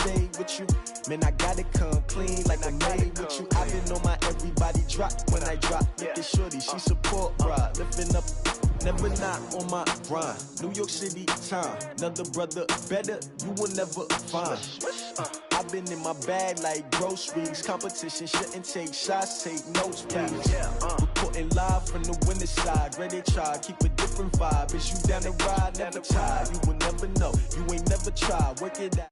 shade with you. Man, I gotta come clean like I made with you. I've been on my everybody drop when I drop. Look at shorty, she support ride, lifting up. Never not on my grind. New York City time. Another brother better, you will never find. I've been in my bag like groceries. Competition shouldn't take shots, take notes, please. Reporting live from the winner side. Ready to try, keep a different vibe. Is you down the ride, never tired. You will never know, you ain't never tried. Work it out.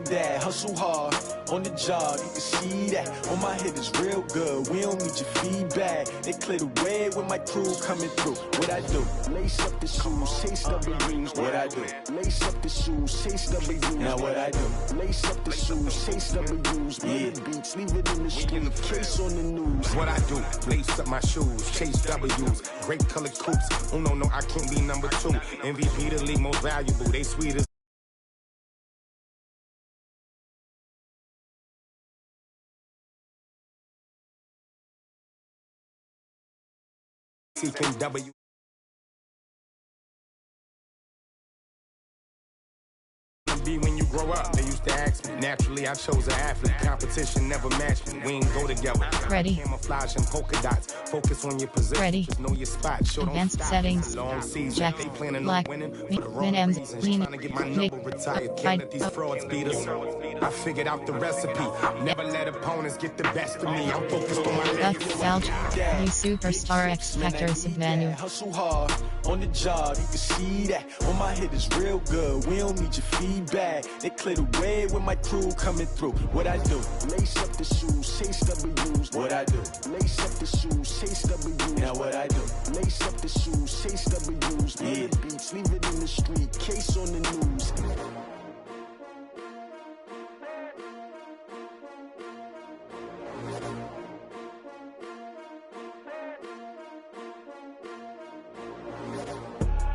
That hustle hard on the job, you can see that. On my head is real good, we don't need your feedback. They clear the way with my crew coming through. What I do? Lace up the shoes, chase W's. What I do? Lace up the shoes, chase W's. Now what I do? Lace up the shoes, chase W's. Yeah, beats, leave it in the street, case on the news. What I do? Lace up my shoes, chase W's. Great colored coops. Oh no, I can't be number 2. MVP the league most valuable. They sweet as seeking W. Be when you grow up, they used to ask me. Naturally, I chose an athlete. Competition never matched me. We ain't go together. Ready. Camouflage and polka dots. Focus on your position. Ready. Just know your spot. Show Advanced settings. Long season. Jack. They planning Black. on winning for the wrong Min reasons. Trying to get my number retired. Can't let these frauds beat us. I figured out the recipe. Never let opponents get the best of me. I'm focused on my Belch. You superstar X Factors of Manu. Hustle hard on the job, you can see that. On my head is real good, we don't need your feedback. They clear the way with my crew coming through. What I do? Lace up the shoes, chase W's. What I do? Lace up the shoes, chase W's. Now what I do? Lace up the shoes, chase W's. Yeah, beats, leave it in the street, case on the news.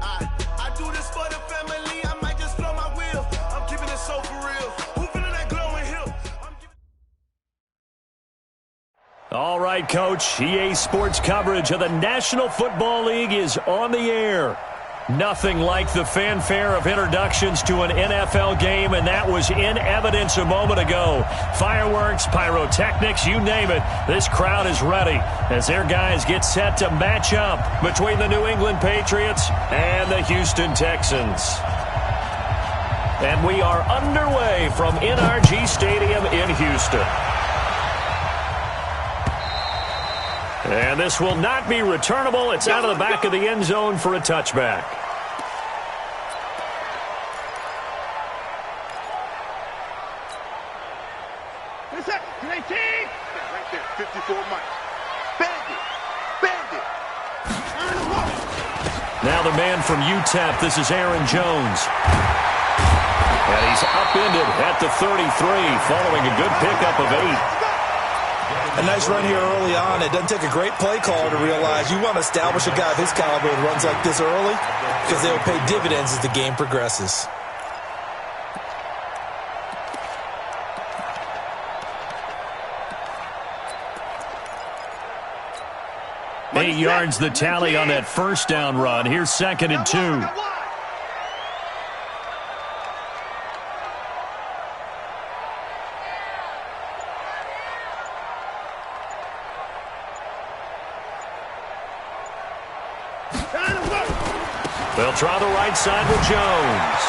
I do this for the family, I might just blow my wheel. I'm keeping it so for real. Who feeling that glowing hill? All right, Coach. EA Sports coverage of the National Football League is on the air. Nothing like the fanfare of introductions to an NFL game, and that was in evidence a moment ago. Fireworks, pyrotechnics, you name it. This crowd is ready as their guys get set to match up between the New England Patriots and the Houston Texans. And we are underway from NRG Stadium in Houston. And this will not be returnable. It's out of the back of the end zone for a touchback. Right there, 54 Mike. Bandit. Now the man from UTEP, this is Aaron Jones. And he's upended at the 33, following a good pickup of 8. A nice run here early on. It doesn't take a great play caller to realize you want to establish a guy of his caliber that runs like this early because they will pay dividends as the game progresses. Eight yards the tally on that first down run. Here's 2nd and 2. They'll try the right side with Jones.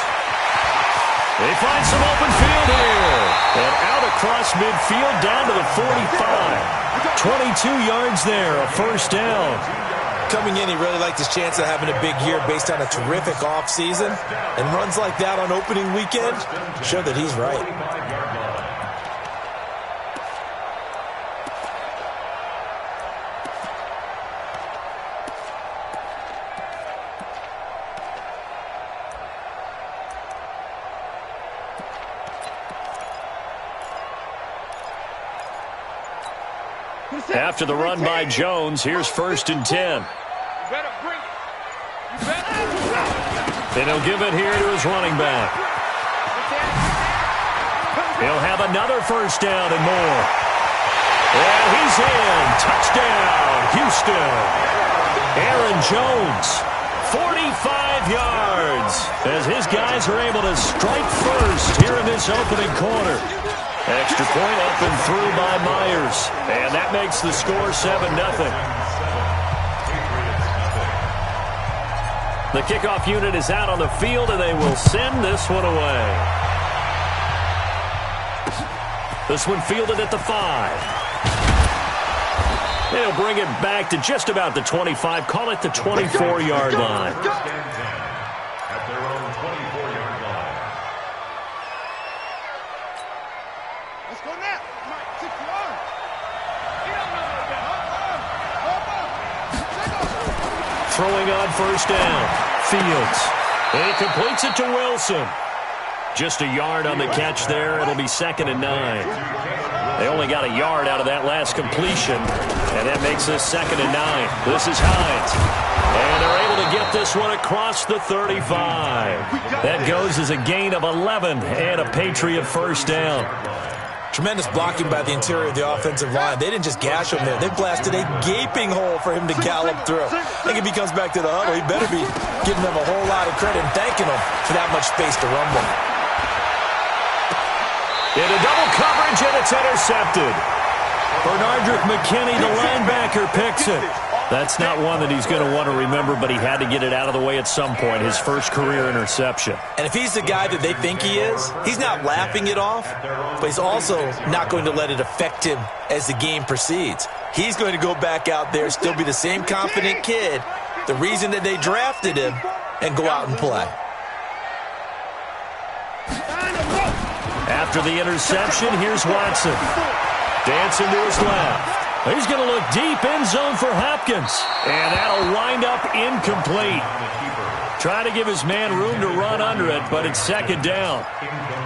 They find some open field here. And out across midfield down to the 45. 22 yards there, a first down. Coming in, he really liked his chance of having a big year based on a terrific offseason. And runs like that on opening weekend show that he's right. After the run by Jones, here's 1st and 10. And he'll give it here to his running back. He'll have another first down and more. And he's in. Touchdown, Houston. Aaron Jones, 45 yards. as his guys are able to strike first here in this opening quarter. Extra point up and through by Myers. And that makes the score 7-0. The kickoff unit is out on the field, and they will send this one away. This one fielded at the 5. They'll bring it back to just about the 25. Call it the 24-yard line. At their own 24-yard line. Let's go now. Mike, 61. Throwing on first down. Fields. He completes it to Wilson. Just a yard on the catch there. It'll be 2nd and 9. They only got a yard out of that last completion, and that makes this 2nd and 9. This is Hines. And they're able to get this one across the 35. That goes as a gain of 11 and a Patriot first down. Tremendous blocking by the interior of the offensive line. They didn't just gash him there. They blasted a gaping hole for him to gallop through. I think if he comes back to the huddle, he better be giving them a whole lot of credit and thanking them for that much space to rumble. Into double coverage, and it's intercepted. Bernardrick McKinney, the linebacker, picks it. That's not one that he's going to want to remember, but he had to get it out of the way at some point, his first career interception. And if he's the guy that they think he is, he's not laughing it off, but he's also not going to let it affect him as the game proceeds. He's going to go back out there, still be the same confident kid, the reason that they drafted him, and go out and play. After the interception, here's Watson. Dancing to his left. He's going to look deep end zone for Hopkins. And that'll wind up incomplete. Trying to give his man room to run under it, but it's 2nd down.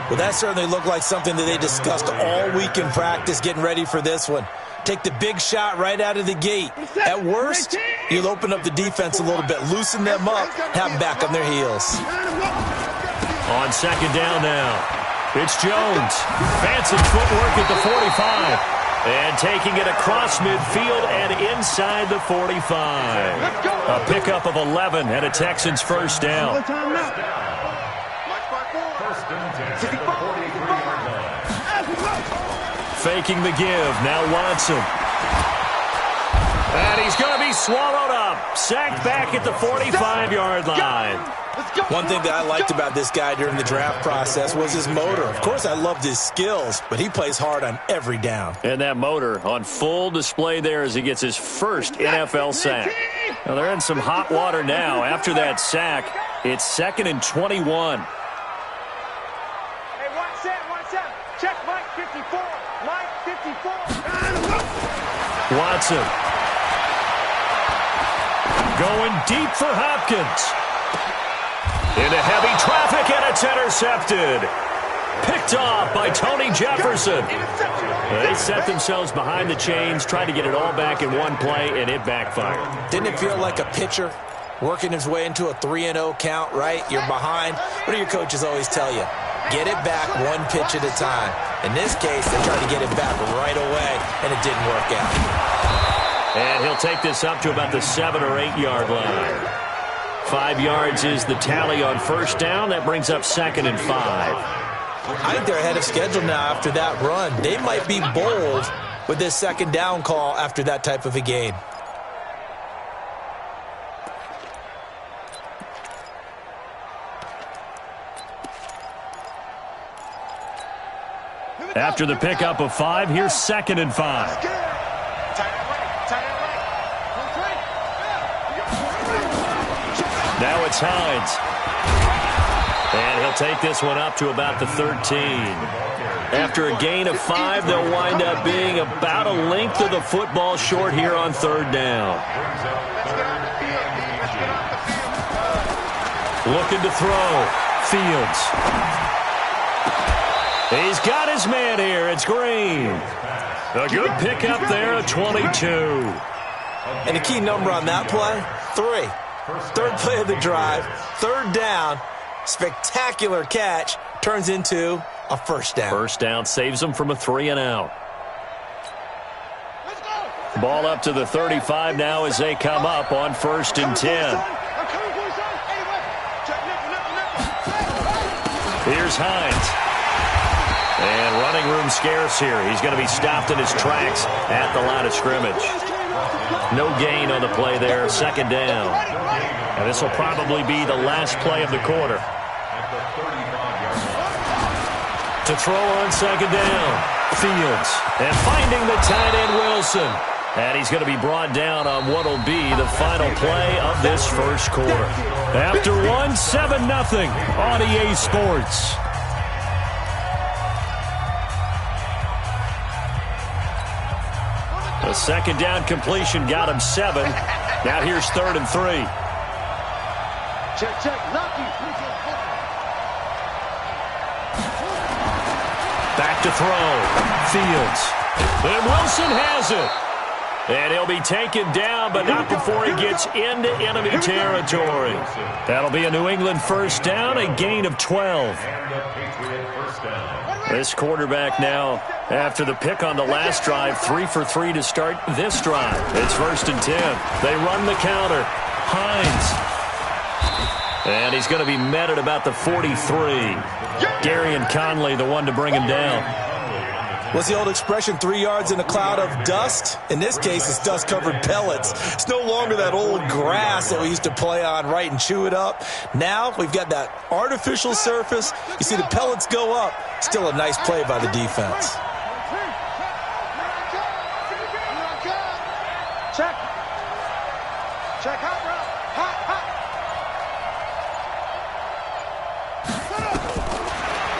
Well, that certainly looked like something that they discussed all week in practice getting ready for this one. Take the big shot right out of the gate. At worst, you'll open up the defense a little bit, loosen them up, have them back on their heels. On 2nd down now. It's Jones. Fancy footwork at the 45. And taking it across midfield and inside the 45. A pickup of 11 and a Texans first down. Faking the give. Now Watson. And he's going to be swallowed up. Sacked back at the 45-yard line. One thing that I liked about this guy during the draft process was his motor. Of course, I loved his skills, but he plays hard on every down. And that motor on full display there as he gets his first NFL sack. Now, they're in some hot water now. After that sack, it's 2nd and 21. Hey, watch that. Check Mike 54. Mike 54. Watson. Going deep for Hopkins. Into heavy traffic, and it's intercepted. Picked off by Tony Jefferson. They set themselves behind the chains, tried to get it all back in one play, and it backfired. Didn't it feel like a pitcher working his way into a 3-0 count, right? You're behind. What do your coaches always tell you? Get it back one pitch at a time. In this case, they tried to get it back right away, and it didn't work out. And he'll take this up to about the 7 or 8 yard line. 5 yards is the tally on first down. That brings up 2nd and 5. I think they're ahead of schedule now after that run. They might be bold with this 2nd down call after that type of a game. After the pickup of 5, here's 2nd and 5. Now it's Hines. And he'll take this one up to about the 13. After a gain of 5, they'll wind up being about a length of the football short here on 3rd down. Looking to throw. Fields. He's got his man here. It's Green. A good pickup there at 22. And the key number on that play, 3. 3rd play of the drive, 3rd down, spectacular catch, turns into a first down. First down saves them from a 3 and out. Ball up to the 35 now as they come up on 1st and 10. Here's Hines. And running room scarce here. He's going to be stopped in his tracks at the line of scrimmage. No gain on the play there. Second down. And this will probably be the last play of the quarter. To throw on second down. Fields. And finding the tight end Wilson. And he's going to be brought down on what will be the final play of this first quarter. After one, 7-0 on EA Sports. A second down completion got him 7. Now here's 3rd and 3. Check, knock you. Back to throw. Fields. And Wilson has it. And he'll be taken down, but not before he gets into enemy territory. That'll be a New England first down, a gain of 12. This quarterback now, after the pick on the last drive, 3 for 3 to start this drive. It's 1st and 10. They run the counter. Hines. And he's going to be met at about the 43. Gary and Conley, the one to bring him down. What's the old expression, 3 yards in a cloud of dust? In this case, it's dust-covered pellets. It's no longer that old grass that we used to play on, right, and chew it up. Now we've got that artificial surface. You see the pellets go up. Still a nice play by the defense. Check, hot, bro. Hot.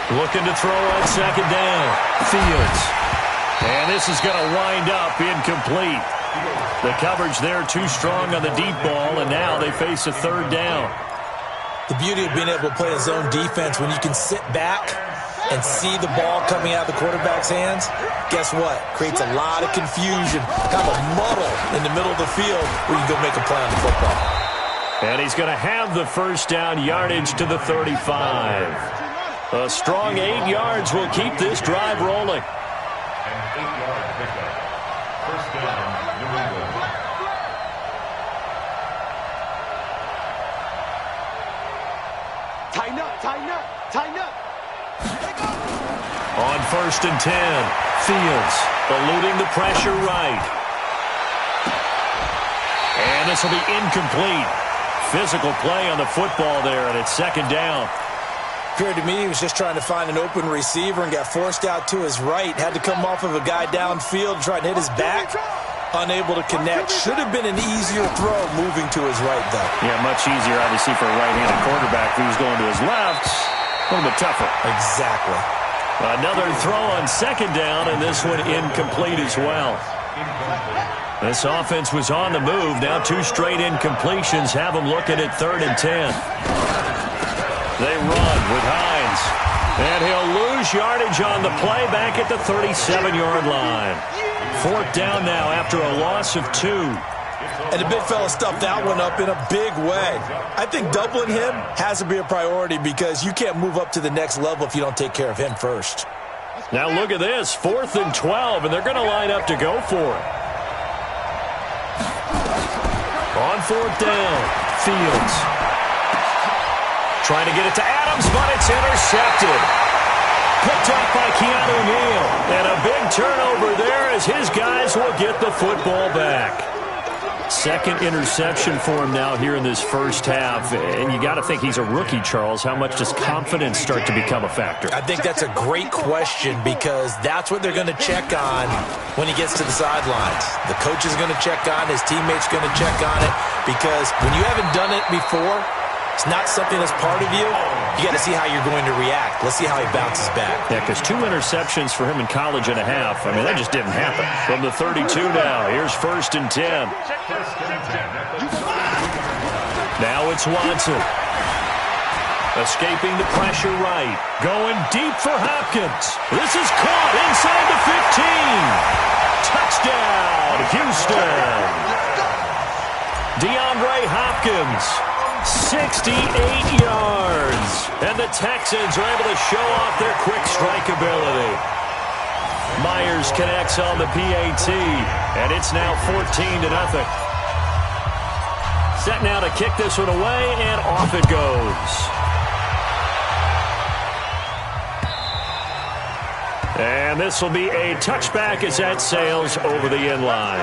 Looking to throw on second down. Fields. And this is going to wind up incomplete. The coverage there too strong on the deep ball, and now they face a 3rd down. The beauty of being able to play a zone defense when you can sit back and see the ball coming out of the quarterback's hands, guess what? Creates a lot of confusion, kind of a muddle in the middle of the field where you can go make a play on the football. And he's going to have the first down yardage to the 35. A strong 8 yards will keep this drive rolling. An 8-yard pickup. First down, New England. Tighten up. On 1st and 10, Fields eluding the pressure right. And this will be incomplete. Physical play on the football there, and it's 2nd down. Appeared to me he was just trying to find an open receiver and got forced out to his right. Had to come off of a guy downfield, trying to hit his back. Unable to connect. Should have been an easier throw moving to his right, though. Yeah, much easier, obviously, for a right-handed quarterback who's going to his left. A little bit tougher. Exactly. Another throw on 2nd down, and this one incomplete as well. This offense was on the move. Now 2 straight incompletions have them looking at 3rd and 10. They run with Hines. And he'll lose yardage on the play back at the 37-yard line. 4th down now after a loss of 2. And the big fella stuffed that one up in a big way. I think doubling him has to be a priority because you can't move up to the next level if you don't take care of him first. Now look at this. 4th and 12, and they're going to line up to go for it. On 4th down, Fields. Trying to get it to Adams, but it's intercepted. Picked up by Keanu Neal. And a big turnover there as his guys will get the football back. 2nd interception for him now here in this first half. And you got to think he's a rookie, Charles. How much does confidence start to become a factor? I think that's a great question because that's what they're going to check on when he gets to the sidelines. The coach is going to check on it. His teammates are going to check on it because when you haven't done it before, it's not something that's part of you. You got to see how you're going to react. Let's see how he bounces back. Yeah, because 2 interceptions for him in college and a half. I mean, that just didn't happen. From the 32 now, here's 1st and 10. Now it's Watson. Escaping the pressure right. Going deep for Hopkins. This is caught inside the 15. Touchdown, Houston. DeAndre Hopkins. 68 yards. And the Texans are able to show off their quick strike ability. Myers connects on the PAT, and it's now 14-0. Set now to kick this one away, and off it goes. And this will be a touchback as that sails over the end line.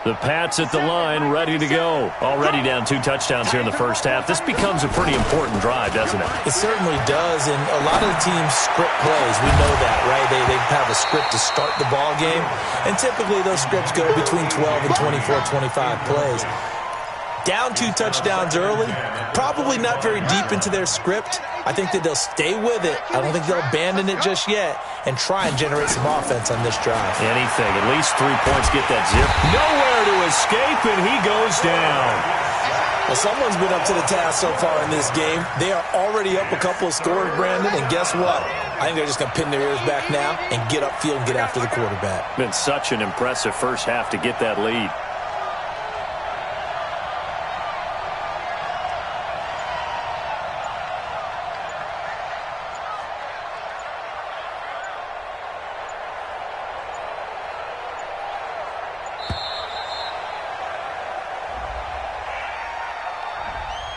The Pats at the line, ready to go. Already down 2 touchdowns here in the first half. This becomes a pretty important drive, doesn't it? It certainly does, and a lot of the teams script plays. We know that, right? They have a script to start the ball game, and typically those scripts go between 12 and 24, 25 plays. Down 2 touchdowns early, probably not very deep into their script. I think that they'll stay with it. I don't think they'll abandon it just yet and try and generate some offense on this drive. Anything. At least 3 points, get that zip. Nowhere to escape, and he goes down. Well, someone's been up to the task so far in this game. They are already up a couple of scores, Brandon, and guess what? I think they're just going to pin their ears back now and get upfield and get after the quarterback. Been such an impressive first half to get that lead.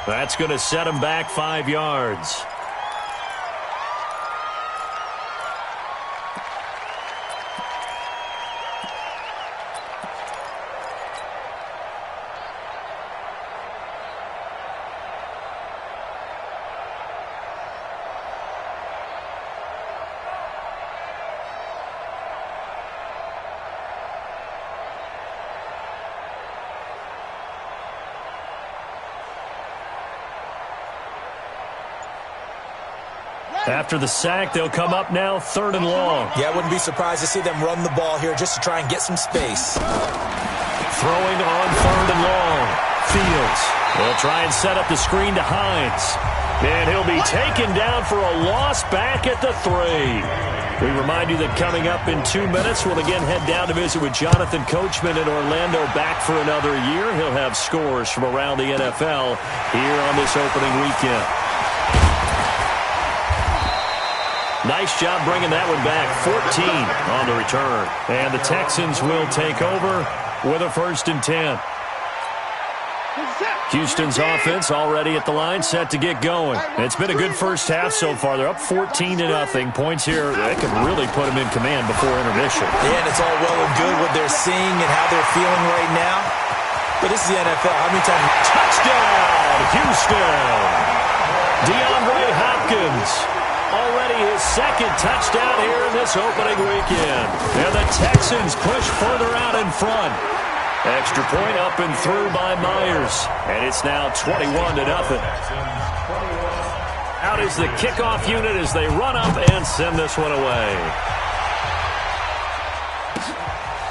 That's going to set him back 5 yards. After the sack, they'll come up now 3rd and long. Yeah, I wouldn't be surprised to see them run the ball here just to try and get some space. Throwing on 3rd and long. Fields will try and set up the screen to Hines. And he'll be taken down for a loss back at the 3. We remind you that coming up in 2 minutes, we'll again head down to visit with Jonathan Coachman in Orlando, back for another year. He'll have scores from around the NFL here on this opening weekend. Nice job bringing that one back. 14 on the return. And the Texans will take over with a 1st and 10. Houston's offense already at the line, set to get going. It's been a good first half so far. They're up 14-0. Points here, they can really put them in command before intermission. Yeah, and it's all well and good what they're seeing and how they're feeling right now. But this is the NFL. How many times? Touchdown, Houston! DeAndre Hopkins. Already his 2nd touchdown here in this opening weekend. And the Texans push further out in front. Extra point up and through by Myers. And it's now 21-0. Out is the kickoff unit as they run up and send this one away.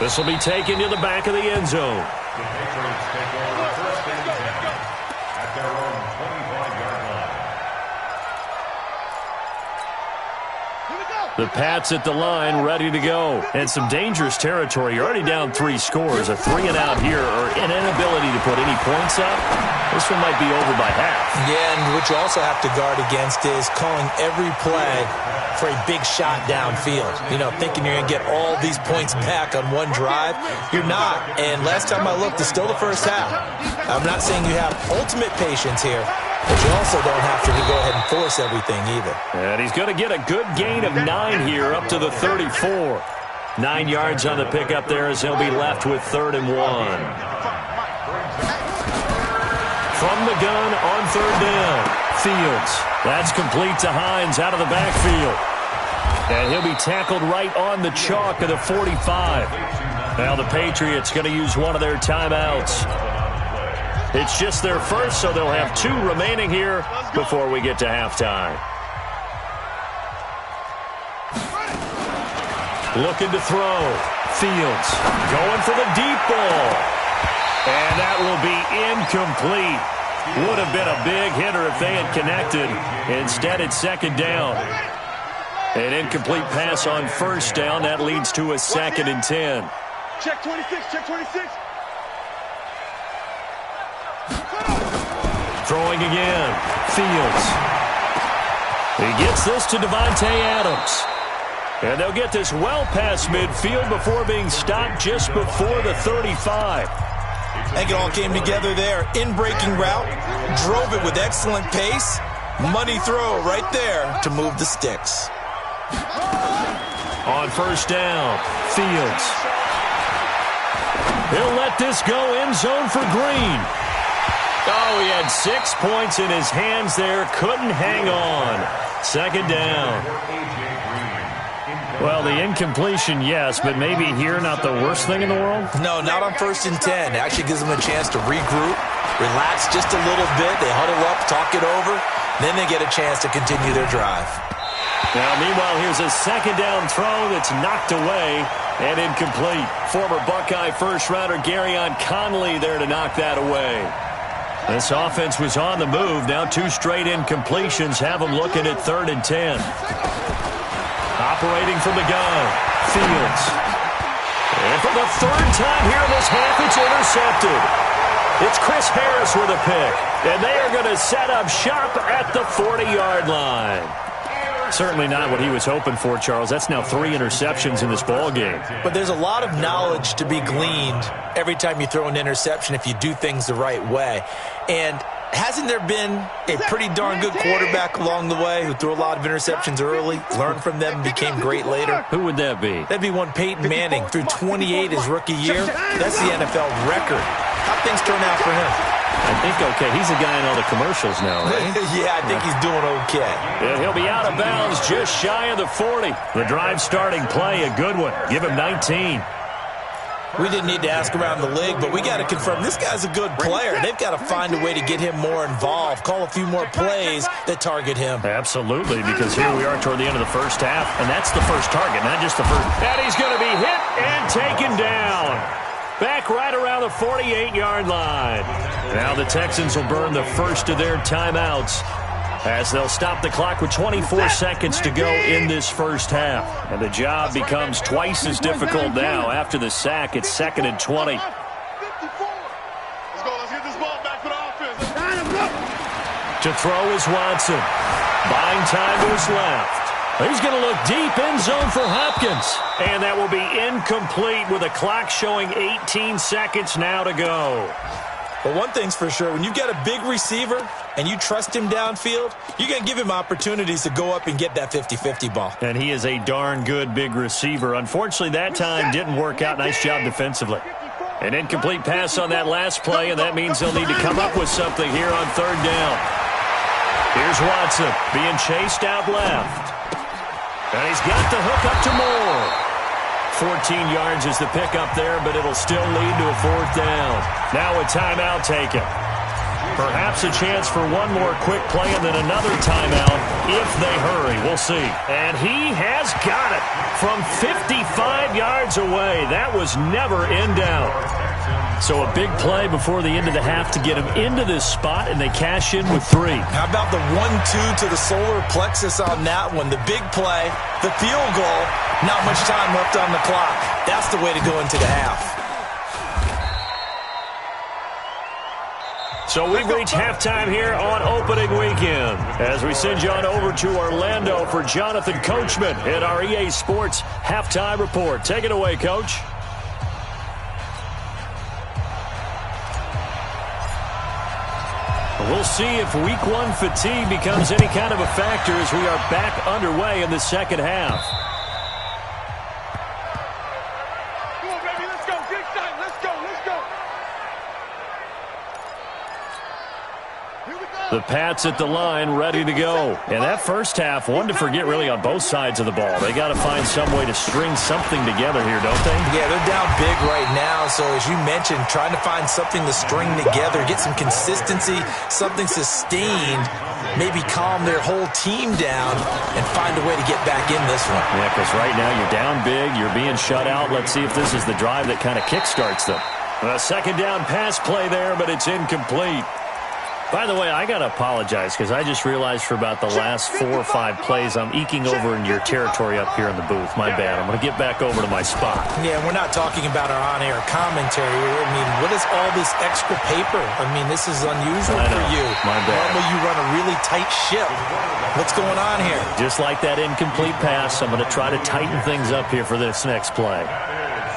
This will be taken to the back of the end zone. The Patriots take over 1st and 10 at their own 25-yard line. The Pats at the line, ready to go. And some dangerous territory. You're already down 3 scores. A 3-and-out here, or an inability to put any points up. This one might be over by half. Yeah, and what you also have to guard against is calling every play for a big shot downfield. You know, thinking you're going to get all these points back on one drive. You're not. And last time I looked, it's still the first half. I'm not saying you have ultimate patience here, but you also don't have to go ahead and force everything either. And he's going to get a good gain of 9 here up to the 34. 9 yards on the pickup there as he'll be left with 3rd and 1. From the gun on 3rd down. Fields. That's complete to Hines out of the backfield. And he'll be tackled right on the chalk of the 45. Now the Patriots going to use one of their timeouts. It's just their first, so they'll have 2 remaining here before we get to halftime. Looking to throw. Fields going for the deep ball. And that will be incomplete. Would have been a big hitter if they had connected. Instead, it's 2nd down. An incomplete pass on 1st down. That leads to a 2nd and 10. Check 26, check 26. Throwing again. Fields. He gets this to Devontae Adams. And they'll get this well past midfield before being stopped just before the 35. I think it all came together there. In-breaking route, drove it with excellent pace. Money throw right there to move the sticks. On first down, Fields. He'll let this go end zone for Green. Oh, he had 6 points in his hands there. Couldn't hang on. Second down. Well, the incompletion, yes, but maybe here not the worst thing in the world? No, not on 1st and 10. It actually gives them a chance to regroup, relax just a little bit. They huddle up, talk it over. Then they get a chance to continue their drive. Now, meanwhile, here's a second down throw that's knocked away and incomplete. Former Buckeye first-rounder Garyon Conley there to knock that away. This offense was on the move. Now 2 straight incompletions have them looking at 3rd and 10. Operating from the gun, Fields. And for the 3rd time here in this half, it's intercepted. It's Chris Harris with a pick. And they are going to set up shop at the 40-yard line. Certainly not what he was hoping for, Charles. That's now 3 interceptions in this ball game. But there's a lot of knowledge to be gleaned every time you throw an interception if you do things the right way. And hasn't there been a pretty darn good quarterback along the way who threw a lot of interceptions early, learned from them, and became great later? Who would that be? That'd be one Peyton Manning. Threw 28 his rookie year. That's the NFL record. How'd things turn out for him? I think okay. He's a guy in all the commercials now, right? Yeah, I think he's doing okay. Yeah, he'll be out of bounds just shy of the 40. The drive starting play, a good one. Give him 19. We didn't need to ask around the league, but we got to confirm this guy's a good player. They've got to find a way to get him more involved, call a few more plays that target him. Absolutely, because here we are toward the end of the first half, and that's the first target, not just the first. And he's going to be hit and taken down. Back right around the 48-yard line. Now the Texans will burn the first of their timeouts as they'll stop the clock with 24 seconds to go in this first half. And the job becomes twice as difficult now. After the sack, it's 2nd and 20. Let's get this ball back for the offense. To throw is Watson. Buying time to his left. He's going to look deep end zone for Hopkins. And that will be incomplete with a clock showing 18 seconds now to go. But one thing's for sure, when you've got a big receiver and you trust him downfield, you're going to give him opportunities to go up and get that 50-50 ball. And he is a darn good big receiver. Unfortunately, that time didn't work out. Nice job defensively. An incomplete pass on that last play, and that means they'll need to come up with something here on 3rd down. Here's Watson being chased out left. And he's got the hook up to Moore. 14 yards is the pickup there, but it'll still lead to a 4th down. Now a timeout taken. Perhaps a chance for one more quick play and then another timeout if they hurry. We'll see. And he has got it from 55 yards away. That was never in doubt. So a big play before the end of the half to get him into this spot, and they cash in with 3. How about the 1-2 to the solar plexus on that one? The big play, the field goal, not much time left on the clock. That's the way to go into the half. So we've reached halftime here on opening weekend as we send you on over to Orlando for Jonathan Coachman in our EA Sports Halftime Report. Take it away, Coach. We'll see if Week 1 fatigue becomes any kind of a factor as we are back underway in the second half. Come on, baby, let's go. Get excited. Let's go. Here we go. The Pats at the line, ready to go. And that first half, one to forget really on both sides of the ball. They got to find some way to string something together here, don't they? Yeah, they're down big right now. So as you mentioned, trying to find something to string together, get some consistency, something sustained, maybe calm their whole team down and find a way to get back in this one. Yeah, because right now you're down big, you're being shut out. Let's see if this is the drive that kind of kickstarts them. A second down pass play there, but it's incomplete. By the way, I got to apologize because I just realized for about the last 4 or 5 plays I'm eking over in your territory up here in the booth. My bad. I'm going to get back over to my spot. Yeah, we're not talking about our on-air commentary. I mean, what is all this extra paper? I mean, this is unusual for you. My bad. Normally you run a really tight ship. What's going on here? Just like that incomplete pass, I'm going to try to tighten things up here for this next play.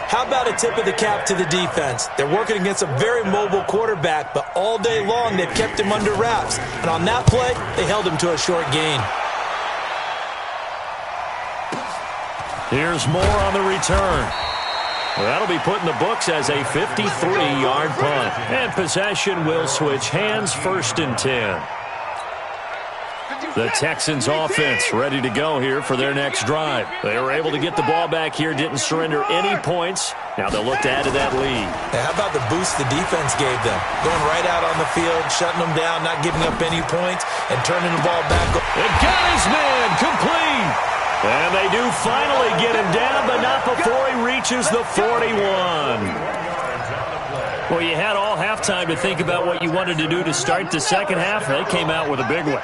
How about a tip of the cap to the defense? They're working against a very mobile quarterback, but all day long they've kept him under wraps. And on that play, they held him to a short gain. Here's more on the return. That'll be put in the books as a 53-yard punt. And possession will switch hands, 1st and 10. The Texans offense ready to go here for their next drive. They were able to get the ball back here, didn't surrender any points. Now they'll look to add to that lead. Hey, how about the boost the defense gave them? Going right out on the field, shutting them down, not giving up any points, and turning the ball back. It got his man complete. And they do finally get him down, but not before he reaches the 41. Well, you had all halftime to think about what you wanted to do to start the second half. They came out with a big one.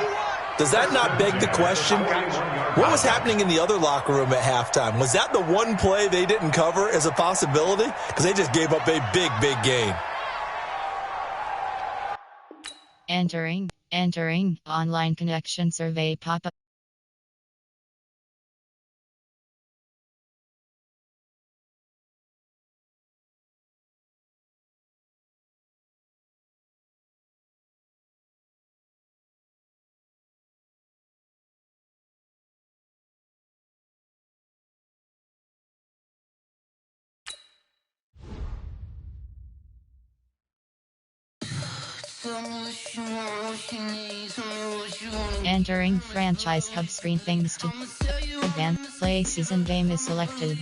Does that not beg the question? What was happening in the other locker room at halftime? Was that the one play they didn't cover as a possibility? Because they just gave up a big, big gain. Entering online connection survey pop-up. Entering franchise hub screen things to advance play season game is selected.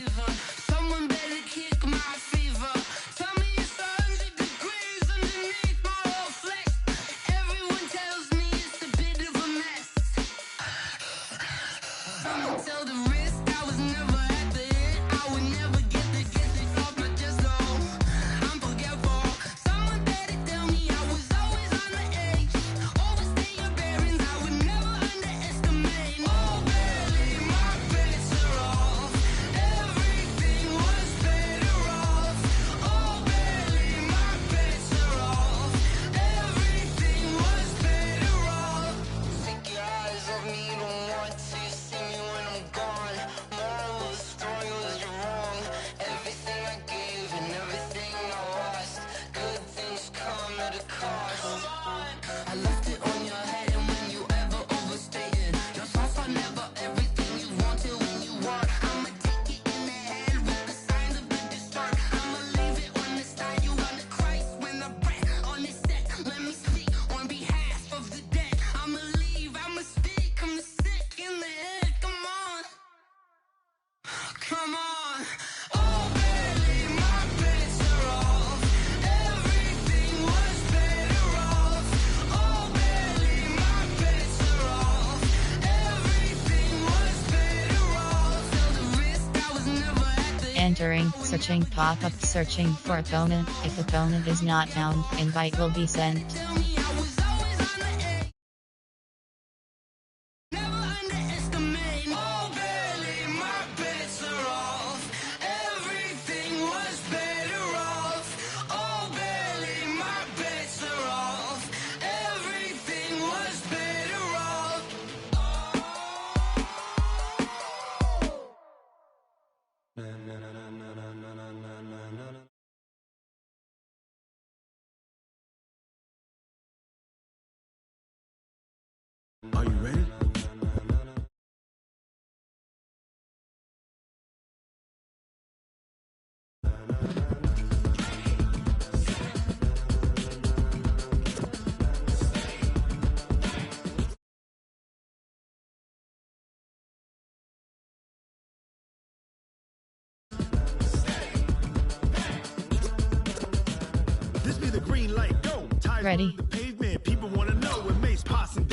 Entering, searching pop-up, searching for opponent. If opponent is not found, invite will be sent. Are you ready? This be the green light, go. Ready. The pavement, people want to know what makes passing